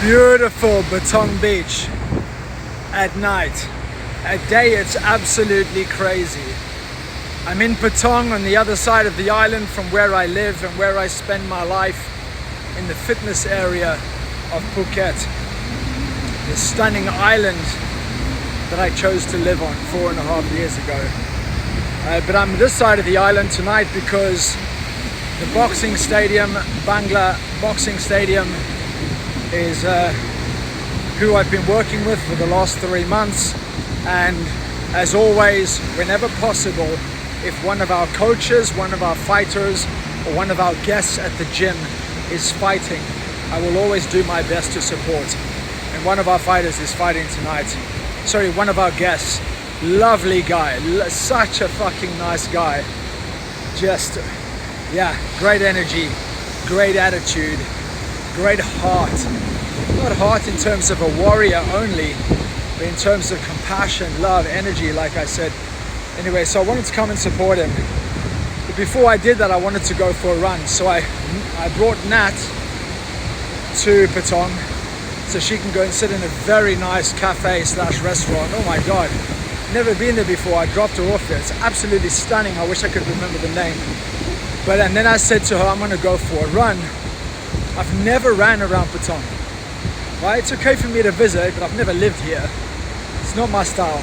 Beautiful Patong Beach at night. At day it's absolutely crazy. I'm in Patong on the other side of the island from where I live and where I spend my life in the fitness area of Phuket, the stunning island that I chose to live on 4.5 years ago. But I'm this side of the island tonight because the boxing stadium, Bangla Boxing Stadium, is who I've been working with for the last 3 months. And as always, whenever possible, if one of our coaches, one of our fighters, or one of our guests at the gym is fighting, I will always do my best to support. And one of our fighters is fighting tonight. Sorry, one of our guests. Lovely guy, such a fucking nice guy. Just, yeah, great energy, great attitude, great heart. Not heart in terms of a warrior only, but in terms of compassion, love, energy, like I said. Anyway, so I wanted to come and support him. But before I did that, I wanted to go for a run. So I brought Nat to Patong so she can go and sit in a very nice cafe / restaurant. Oh my God, never been there before. I dropped her off there. It's absolutely stunning. I wish I could remember the name. And then I said to her, I'm gonna go for a run. I've never ran around Patong. Right? It's okay for me to visit, but I've never lived here. It's not my style.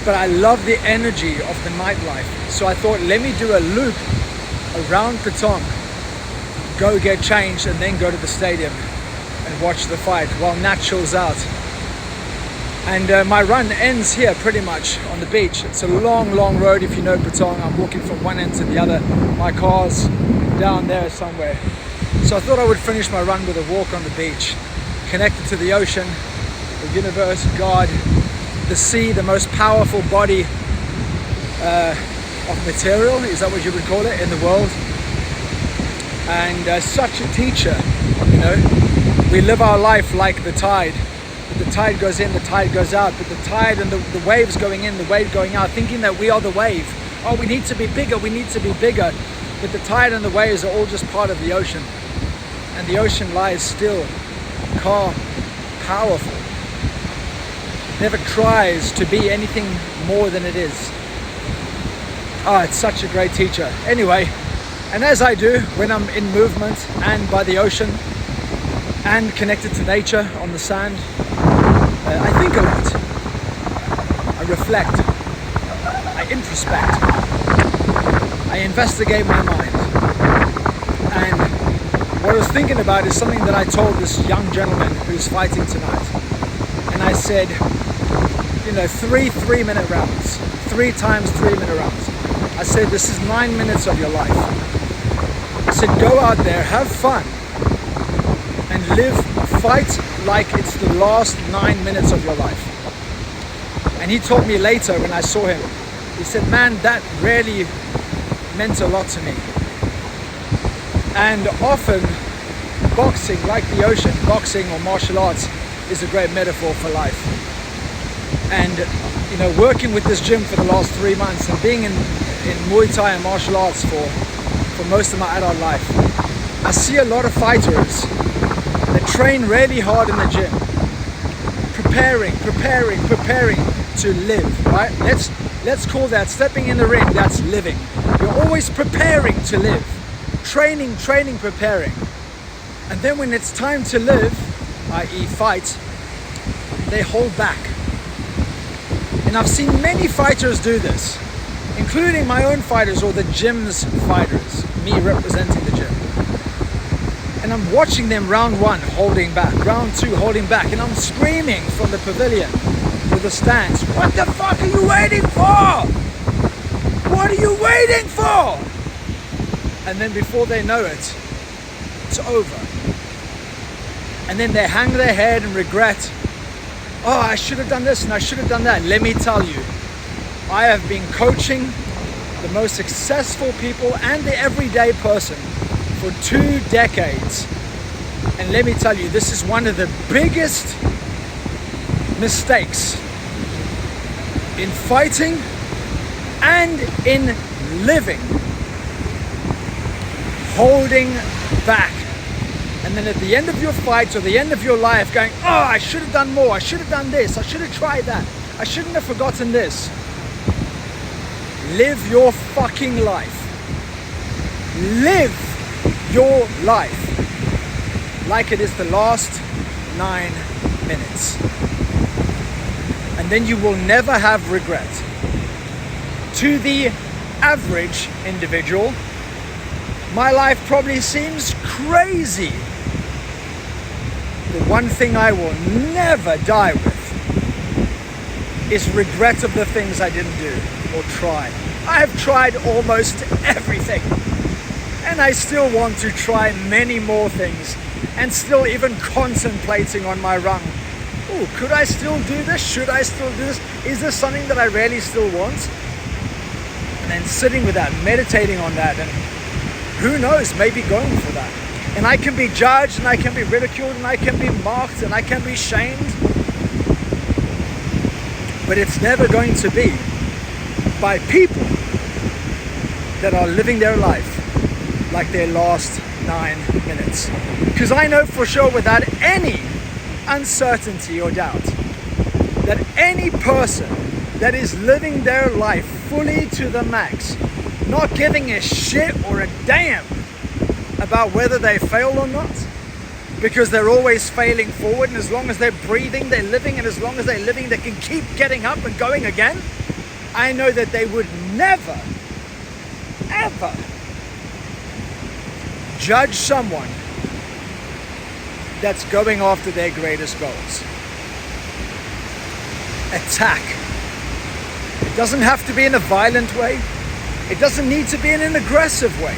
But I love the energy of the nightlife. So I thought, let me do a loop around Patong, go get changed, and then go to the stadium and watch the fight while Nat chills out. And my run ends here pretty much on the beach. It's a long, long road. If you know Patong, I'm walking from one end to the other. My car's down there somewhere. So I thought I would finish my run with a walk on the beach, connected to the ocean, the universe, God, the sea, the most powerful body of material, is that what you would call it, in the world. And such a teacher, you know. We live our life like the tide. The tide goes in, the tide goes out, but the tide and the waves going in, the wave going out, thinking that we are the wave. Oh, we need to be bigger, we need to be bigger. But the tide and the waves are all just part of the ocean. And the ocean lies still, calm, powerful. Never tries to be anything more than it is. Oh, it's such a great teacher. Anyway, and as I do when I'm in movement and by the ocean and connected to nature on the sand, I think a lot. I reflect. I introspect. I investigate my mind. And what I was thinking about is something that I told this young gentleman who's fighting tonight. And I said, you know, 3 3-minute rounds, 3 times 3-minute rounds. I said, this is 9 minutes of your life. I said, go out there, have fun, and fight like it's the last 9 minutes of your life. And he told me later when I saw him, he said, man, that really meant a lot to me. And often boxing, like the ocean, boxing or martial arts is a great metaphor for life. And you know, working with this gym for the last 3 months and being in Muay Thai and martial arts for most of my adult life, I see a lot of fighters that train really hard in the gym, preparing to live, right? Let's call that stepping in the ring. That's living. You're always preparing to live, training, preparing. And then when it's time to live, i.e. fight, they hold back. And I've seen many fighters do this, including my own fighters or the gym's fighters, me representing the gym. And I'm watching them round 1 holding back, round 2 holding back, and I'm screaming from the pavilion to the stands, what the fuck are you waiting for? What are you waiting for? And then before they know it, it's over. And then they hang their head and regret, oh, I should have done this and I should have done that. Let me tell you, I have been coaching the most successful people and the everyday person for 2 decades. And let me tell you, this is one of the biggest mistakes in fighting and in living. Holding back. And then at the end of your fight or the end of your life going, oh, I should have done more, I should have done this, I should have tried that, I shouldn't have forgotten this. Live your fucking life. Live your life like it is the last 9 minutes. And then you will never have regret. To the average individual, my life probably seems crazy. The one thing I will never die with is regret of the things I didn't do or try. I have tried almost everything, and I still want to try many more things, and still even contemplating on my rung. Oh, could I still do this? Should I still do this? Is this something that I really still want? And then sitting with that, meditating on that, and who knows, maybe going for that. And I can be judged, and I can be ridiculed, and I can be mocked, and I can be shamed. But it's never going to be by people that are living their life like their last 9 minutes. Because I know for sure, without any uncertainty or doubt, that any person that is living their life fully to the max, not giving a shit or a damn about whether they fail or not, because they're always failing forward, and as long as they're breathing, they're living, and as long as they're living, they can keep getting up and going again. I know that they would never, ever judge someone that's going after their greatest goals. Attack. It doesn't have to be in a violent way. It doesn't need to be in an aggressive way.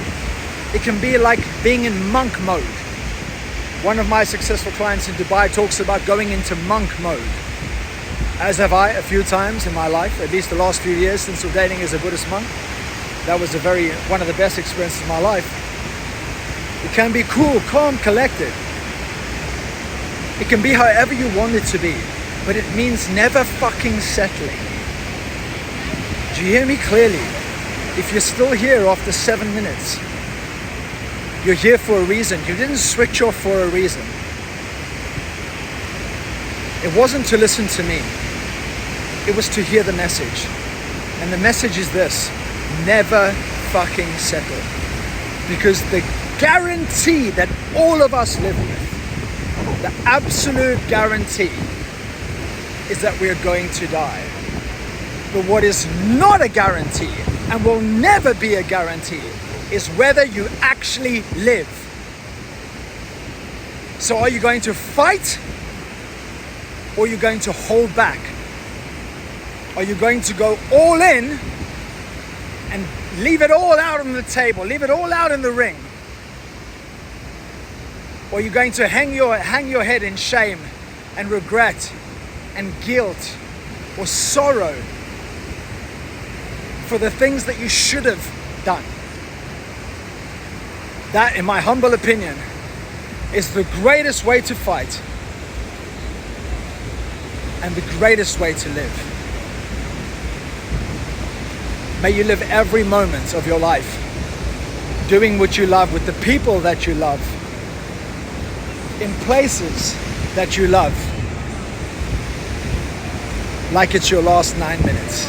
It can be like being in monk mode. One of my successful clients in Dubai talks about going into monk mode, as have I a few times in my life, at least the last few years since ordaining as a Buddhist monk. That was one of the best experiences of my life. It can be cool, calm, collected. It can be however you want it to be, but it means never fucking settling. Do you hear me clearly? If you're still here after 7 minutes, you're here for a reason. You didn't switch off for a reason. It wasn't to listen to me. It was to hear the message. And the message is this: never fucking settle. Because the guarantee that all of us live with, the absolute guarantee, is that we are going to die. But what is not a guarantee, and will never be a guarantee, is whether you actually live. So are you going to fight, or are you going to hold back? Are you going to go all in and leave it all out on the table, leave it all out in the ring? Or are you going to hang your head in shame and regret and guilt or sorrow for the things that you should have done? That, in my humble opinion, is the greatest way to fight and the greatest way to live. May you live every moment of your life doing what you love, with the people that you love, in places that you love, like it's your last 9 minutes.